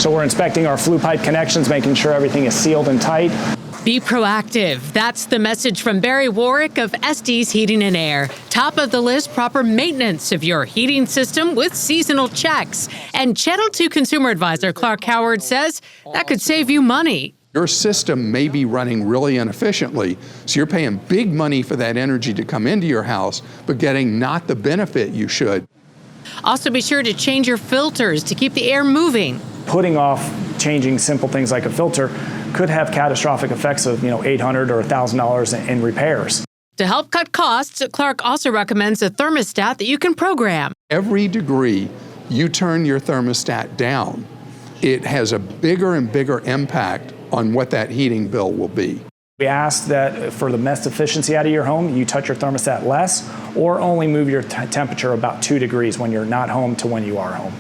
So we're inspecting our flue pipe connections, making sure everything is sealed and tight. Be proactive. That's the message from Barry Warwick of Estes Heating and Air. Top of the list, proper maintenance of your heating system with seasonal checks. And Channel 2 consumer advisor Clark Howard says that could save you money. Your system may be running really inefficiently, so you're paying big money for that energy to come into your house, but getting not the benefit you should. Also, be sure to change your filters to keep the air moving. Putting off changing simple things like a filter could have catastrophic effects of, $800 or $1,000 in repairs. To help cut costs, Clark also recommends a thermostat that you can program. Every degree you turn your thermostat down, it has a bigger and bigger impact on what that heating bill will be. We ask that for the best efficiency out of your home, you touch your thermostat less or only move your temperature about 2 degrees when you're not home to when you are home.